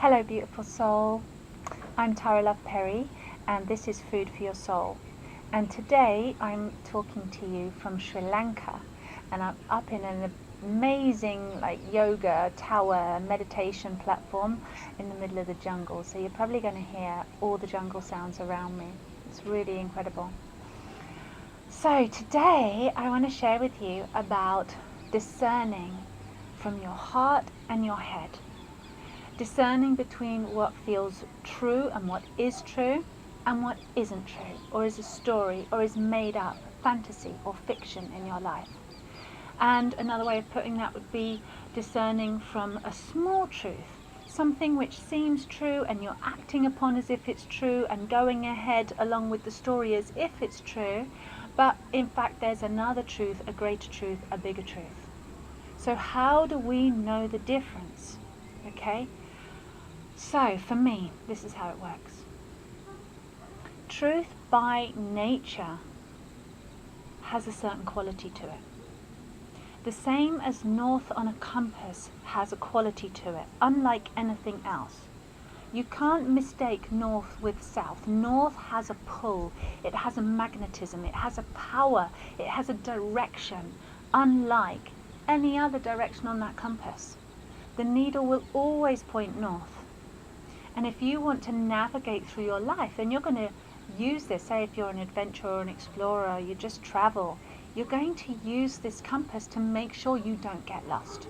Hello beautiful soul, I'm Tara Love Perry and this is Food for Your Soul. And today I'm talking to you from Sri Lanka, and I'm up in an amazing yoga tower meditation platform in the middle of the jungle. So you're probably going to hear all the jungle sounds around me. It's really incredible. So today I want to share with you about discerning from your heart and your head. Discerning between what feels true and what is true and what isn't true, or is a story, or is made up, fantasy or fiction in your life. And another way of putting that would be discerning from a small truth, something which seems true and you're acting upon as if it's true and going ahead along with the story as if it's true, but in fact there's another truth, a greater truth, a bigger truth. So how do we know the difference? Okay? So, for me, this is how it works. Truth by nature has a certain quality to it. The same as north on a compass has a quality to it, unlike anything else. You can't mistake north with south. North has a pull, it has a magnetism, it has a power, it has a direction, unlike any other direction on that compass. The needle will always point north. And if you want to navigate through your life, then you're going to use this. Say if you're an adventurer or an explorer, you just travel, you're going to use this compass to make sure you don't get lost.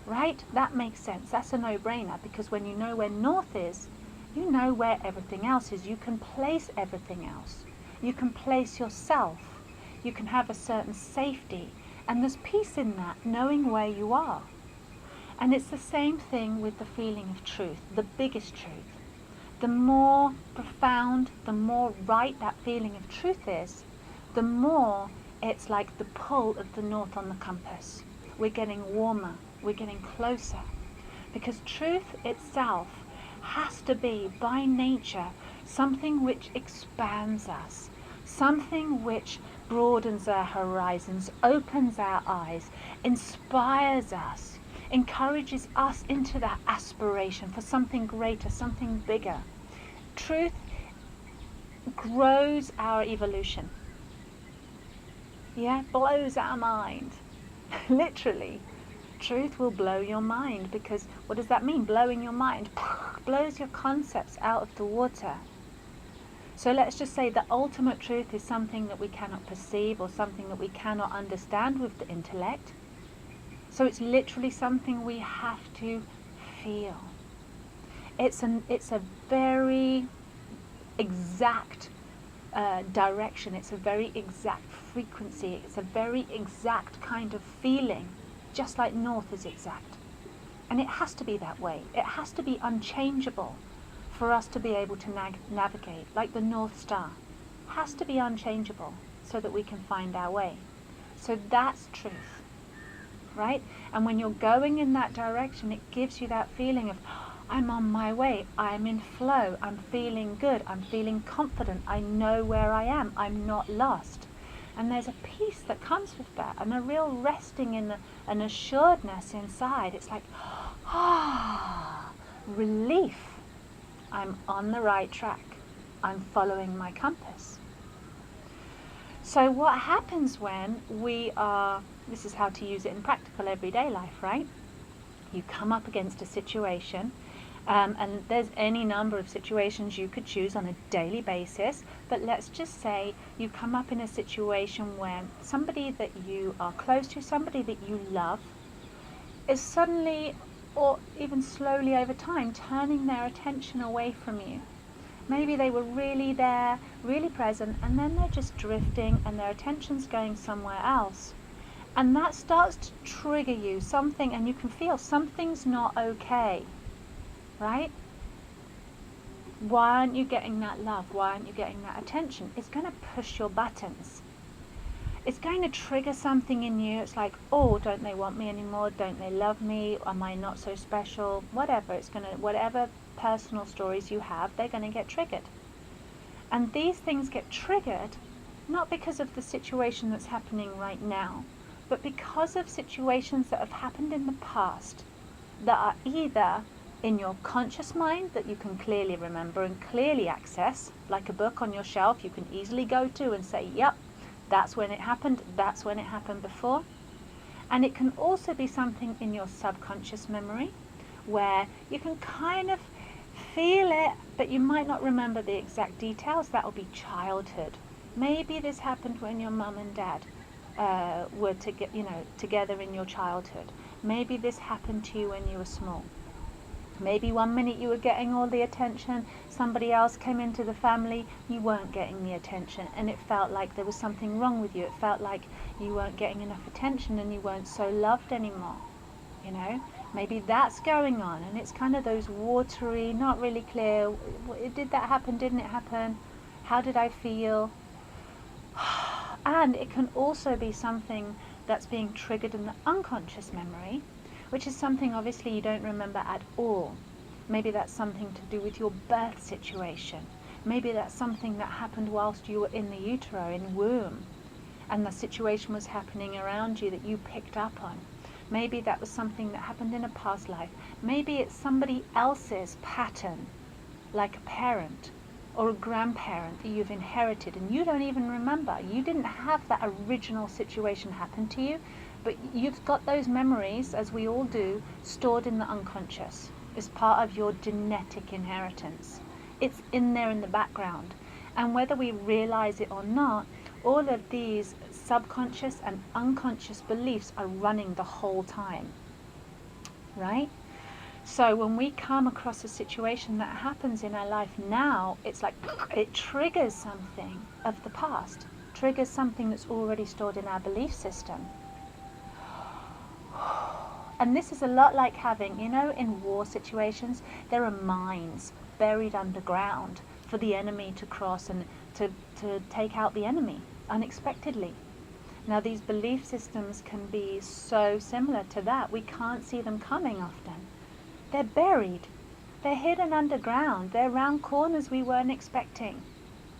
Right? That makes sense. That's a no-brainer, because when you know where north is, you know where everything else is. You can place everything else. You can place yourself. You can have a certain safety. And there's peace in that, knowing where you are. And it's the same thing with the feeling of truth, the biggest truth. The more profound, the more right that feeling of truth is, the more it's like the pull of the north on the compass. We're getting warmer, we're getting closer. Because truth itself has to be, by nature, something which expands us, something which broadens our horizons, opens our eyes, inspires us, encourages us into that aspiration for something greater, something bigger. Truth grows our evolution. Yeah, blows our mind. Literally. Truth will blow your mind, because what does that mean? Blowing your mind blows your concepts out of the water. So let's just say the ultimate truth is something that we cannot perceive, or something that we cannot understand with the intellect. So it's literally something we have to feel. It's a very exact direction. It's a very exact frequency. It's a very exact kind of feeling, just like north is exact. And it has to be that way. It has to be unchangeable for us to be able to navigate, like the North Star. It has to be unchangeable so that we can find our way. So that's truth. Right? And when you're going in that direction, it gives you that feeling of, I'm on my way, I'm in flow, I'm feeling good, I'm feeling confident, I know where I am, I'm not lost. And there's a peace that comes with that, and a real resting in an assuredness inside. It's like, relief. I'm on the right track. I'm following my compass. So what happens when we are, this is how to use it in practical everyday life, right? You come up against a situation, and there's any number of situations you could choose on a daily basis, but let's just say you come up in a situation where somebody that you are close to, somebody that you love, is suddenly, or even slowly over time, turning their attention away from you. Maybe they were really there, really present, and then they're just drifting and their attention's going somewhere else. And that starts to trigger you something, and you can feel something's not okay, right? Why aren't you getting that love? Why aren't you getting that attention? It's going to push your buttons. It's going to trigger something in you. It's like, oh, don't they want me anymore? Don't they love me? Am I not so special? Whatever. It's going to, whatever personal stories you have, they're going to get triggered. And these things get triggered not because of the situation that's happening right now, but because of situations that have happened in the past that are either in your conscious mind that you can clearly remember and clearly access, like a book on your shelf you can easily go to and say, yep, that's when it happened before. And it can also be something in your subconscious memory where you can kind of feel it, but you might not remember the exact details. That will be childhood. Maybe this happened when your mum and dad were together in your childhood. Maybe this happened to you when you were small. Maybe one minute you were getting all the attention, somebody else came into the family, you weren't getting the attention, and it felt like there was something wrong with you. It felt like you weren't getting enough attention and you weren't so loved anymore. Maybe that's going on, and it's kind of those watery, not really clear, did that happen, didn't it happen, how did I feel? And it can also be something that's being triggered in the unconscious memory, which is something obviously you don't remember at all. Maybe that's something to do with your birth situation. Maybe that's something that happened whilst you were in the utero, in womb, and the situation was happening around you that you picked up on. Maybe that was something that happened in a past life. Maybe it's somebody else's pattern, like a parent or a grandparent that you've inherited and you don't even remember. You didn't have that original situation happen to you, but you've got those memories, as we all do, stored in the unconscious. It's part of your genetic inheritance. It's in there in the background. And whether we realize it or not, all of these subconscious and unconscious beliefs are running the whole time, right? So when we come across a situation that happens in our life now, it's like it triggers something of the past, triggers something that's already stored in our belief system. And this is a lot like having, in war situations, there are mines buried underground for the enemy to cross and to take out the enemy unexpectedly. Now these belief systems can be so similar to that. We can't see them coming often. They're buried. They're hidden underground. They're around corners we weren't expecting.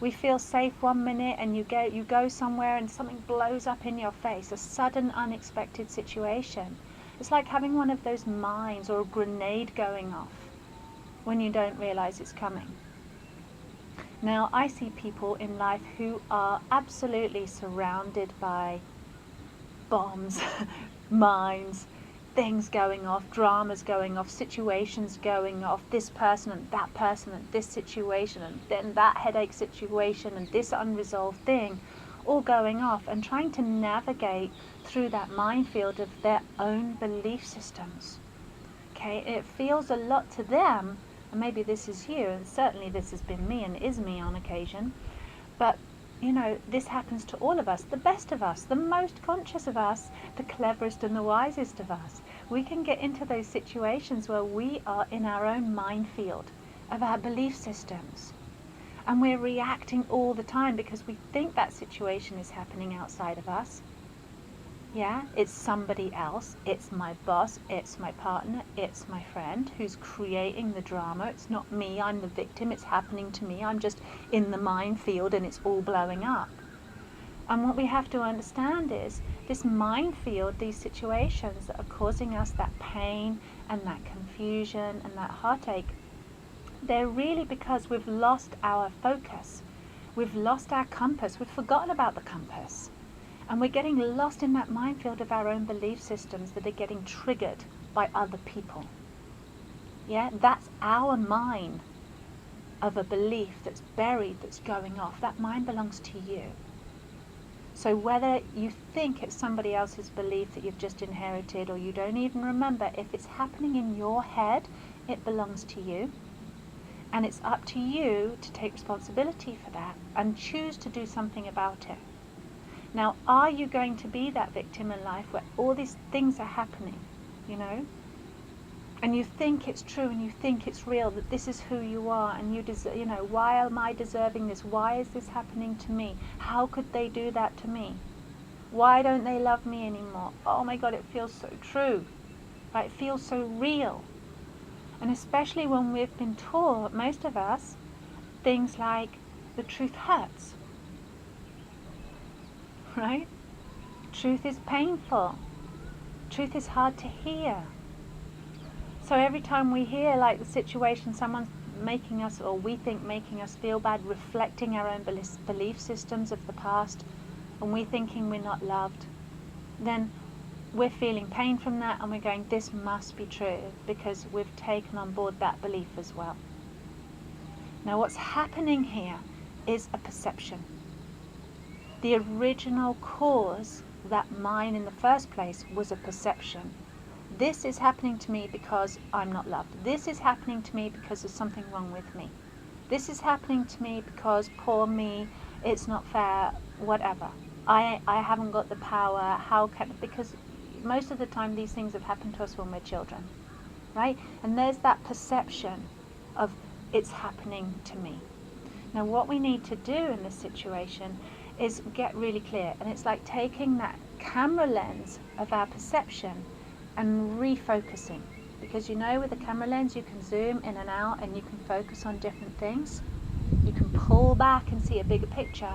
We feel safe one minute and you go somewhere and something blows up in your face, a sudden unexpected situation. It's like having one of those mines or a grenade going off when you don't realize it's coming. Now, I see people in life who are absolutely surrounded by bombs, mines, things going off, dramas going off, situations going off, this person and this situation and then that headache situation and this unresolved thing all going off, and trying to navigate through that minefield of their own belief systems. Okay, it feels a lot to them, and maybe this is you, and certainly this has been me and is me on occasion, but this happens to all of us, the best of us, the most conscious of us, the cleverest and the wisest of us. We can get into those situations where we are in our own minefield of our belief systems. And we're reacting all the time because we think that situation is happening outside of us. Yeah, it's somebody else, it's my boss, it's my partner, it's my friend who's creating the drama. It's not me, I'm the victim, it's happening to me, I'm just in the minefield and it's all blowing up. And what we have to understand is this minefield, these situations that are causing us that pain and that confusion and that heartache, they're really because we've lost our focus, we've lost our compass, we've forgotten about the compass. And we're getting lost in that minefield of our own belief systems that are getting triggered by other people. Yeah, that's our mine of a belief that's buried, that's going off. That mine belongs to you. So whether you think it's somebody else's belief that you've just inherited or you don't even remember, if it's happening in your head, it belongs to you. And it's up to you to take responsibility for that and choose to do something about it. Now, are you going to be that victim in life where all these things are happening, and you think it's true and you think it's real, that this is who you are, and you deserve, why am I deserving this? Why is this happening to me? How could they do that to me? Why don't they love me anymore? Oh my God, it feels so true, right? It feels so real. And especially when we've been taught, most of us, things like the truth hurts. Right? Truth is painful. Truth is hard to hear. So every time we hear like the situation, someone's making us, or we think making us feel bad, reflecting our own belief systems of the past, and we're thinking we're not loved, then we're feeling pain from that, and we're going, this must be true, because we've taken on board that belief as well. Now what's happening here is a perception. The original cause, that mine in the first place, was a perception. This is happening to me because I'm not loved. This is happening to me because there's something wrong with me. This is happening to me because poor me, it's not fair, whatever. I haven't got the power, because most of the time these things have happened to us when we're children, right? And there's that perception of it's happening to me. Now what we need to do in this situation is get really clear, and it's like taking that camera lens of our perception and refocusing, because you know with a camera lens you can zoom in and out and you can focus on different things. You can pull back and see a bigger picture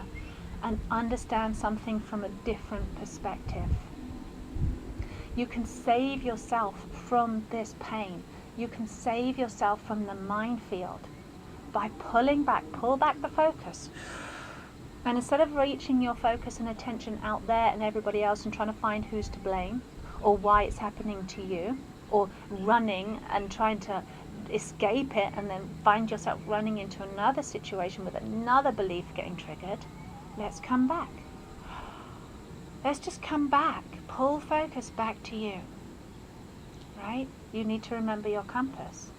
and understand something from a different perspective. You can save yourself from this pain. You can save yourself from the minefield by pulling back. Pull back the focus. And instead of reaching your focus and attention out there and everybody else and trying to find who's to blame or why it's happening to you, or running and trying to escape it and then find yourself running into another situation with another belief getting triggered, let's come back. Let's just come back. Pull focus back to you. Right? You need to remember your compass.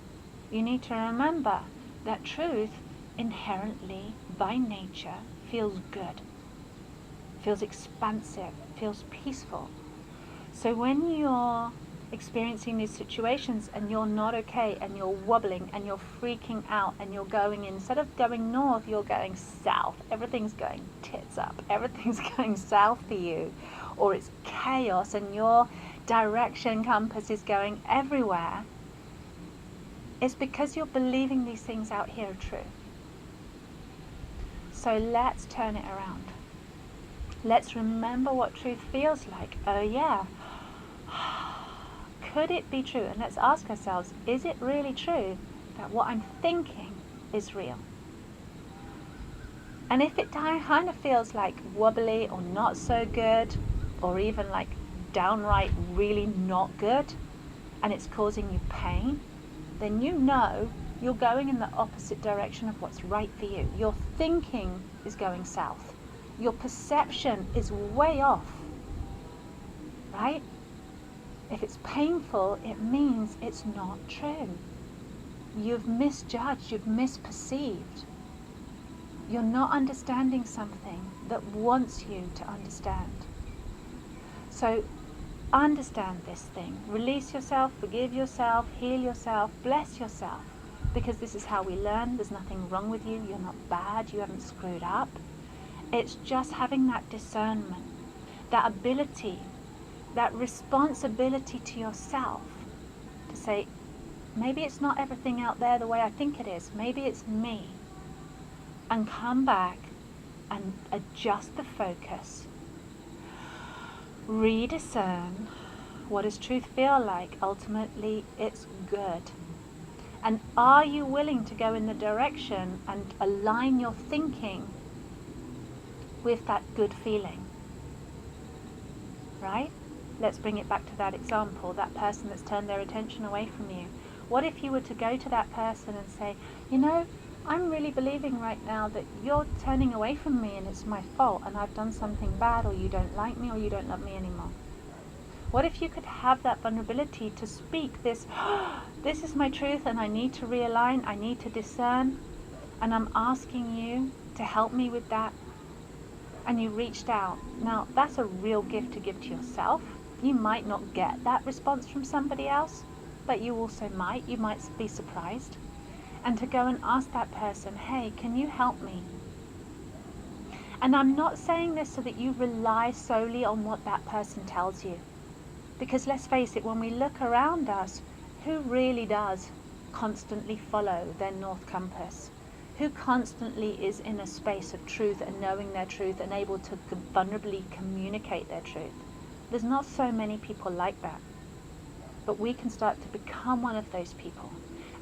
You need to remember that truth inherently, by nature, feels good, feels expansive, feels peaceful. So when you're experiencing these situations and you're not okay and you're wobbling and you're freaking out and you're going, instead of going north, you're going south. Everything's going tits up. Everything's going south for you. Or it's chaos and your direction compass is going everywhere. It's because you're believing these things out here are true. So let's turn it around. Let's remember what truth feels like. Oh yeah. Could it be true? And let's ask ourselves, is it really true that what I'm thinking is real? And if it kind of feels like wobbly or not so good, or even like downright really not good, and it's causing you pain, then you know you're going in the opposite direction of what's right for you. Your thinking is going south. Your perception is way off, right? If it's painful, it means it's not true. You've misjudged, you've misperceived. You're not understanding something that wants you to understand. So understand this thing. Release yourself, forgive yourself, heal yourself, bless yourself. Because this is how we learn. There's nothing wrong with you. You're not bad. You haven't screwed up. It's just having that discernment, that ability, that responsibility to yourself to say, maybe it's not everything out there the way I think it is. Maybe it's me. And come back and adjust the focus. Rediscern. What does truth feel like? Ultimately, it's good. And are you willing to go in the direction and align your thinking with that good feeling? Right? Let's bring it back to that example, that person that's turned their attention away from you. What if you were to go to that person and say, you know, I'm really believing right now that you're turning away from me and it's my fault and I've done something bad, or you don't like me, or you don't love me anymore. What if you could have that vulnerability to speak this, this is my truth and I need to realign, I need to discern, and I'm asking you to help me with that. And you reached out. Now, that's a real gift to give to yourself. You might not get that response from somebody else, but you also might. You might be surprised. And to go and ask that person, hey, can you help me? And I'm not saying this so that you rely solely on what that person tells you. Because let's face it, when we look around us, who really does constantly follow their north compass? Who constantly is in a space of truth and knowing their truth and able to vulnerably communicate their truth? There's not so many people like that. but we can start to become one of those people.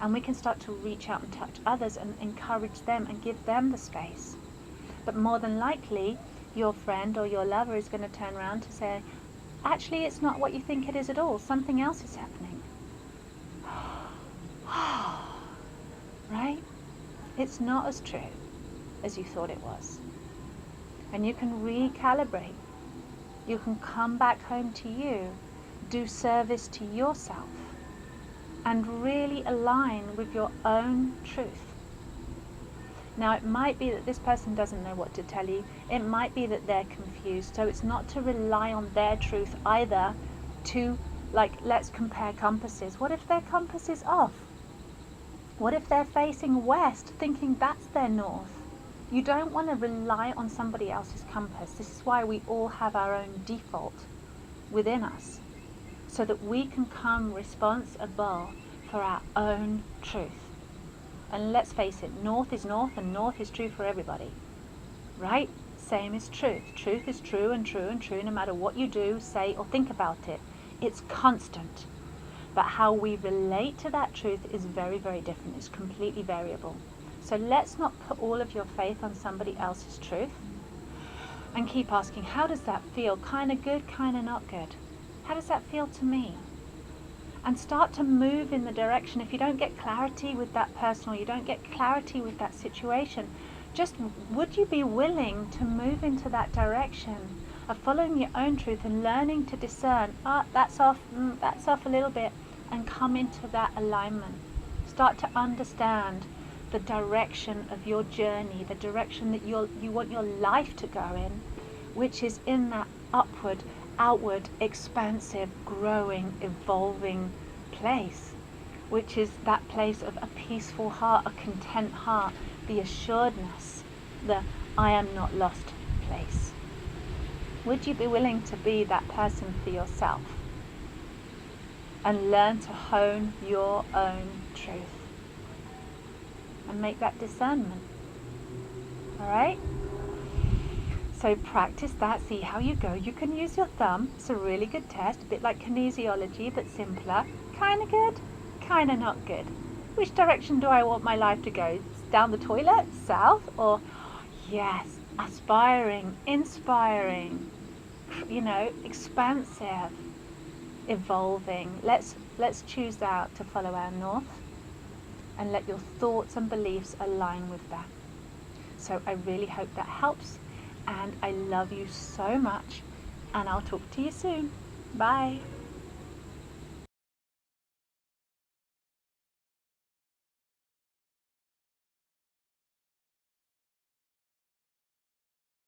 And we can start to reach out and touch others and encourage them and give them the space. But more than likely, your friend or your lover is going to turn around to say, actually, it's not what you think it is at all. Something else is happening. Right? It's not as true as you thought it was. And you can recalibrate. You can come back home to you, do service to yourself, and really align with your own truth. Now, it might be that this person doesn't know what to tell you. It might be that they're confused. So it's not to rely on their truth either to, like, let's compare compasses. What if their compass is off? What if they're facing west, thinking that's their north? You don't want to rely on somebody else's compass. This is why we all have our own default within us, so that we can come responsible for our own truth. And let's face it, north is north and north is true for everybody, right? Same is truth. Truth is true and true and true no matter what you do, say, or think about it. It's constant. But how we relate to that truth is very, very different. It's completely variable. So let's not put all of your faith on somebody else's truth, and keep asking, how does that feel? Kind of good, kind of not good. How does that feel to me? And start to move in the direction. If you don't get clarity with that person, or you don't get clarity with that situation, just would you be willing to move into that direction of following your own truth and learning to discern, that's off a little bit, and come into that alignment. Start to understand the direction of your journey, the direction that you want your life to go in, which is in that upward, outward, expansive, growing, evolving place, which is that place of a peaceful heart, a content heart, the assuredness, the I am not lost place. Would you be willing to be that person for yourself and learn to hone your own truth and make that discernment? All right? So practice that, see how you go. You can use your thumb. It's a really good test, a bit like kinesiology, but simpler. Kind of good, kind of not good. Which direction do I want my life to go? Down the toilet, south, or yes, aspiring, inspiring, expansive, evolving. Let's choose that to follow our north, and let your thoughts and beliefs align with that. So I really hope that helps, and I love you so much, and I'll talk to you soon. Bye.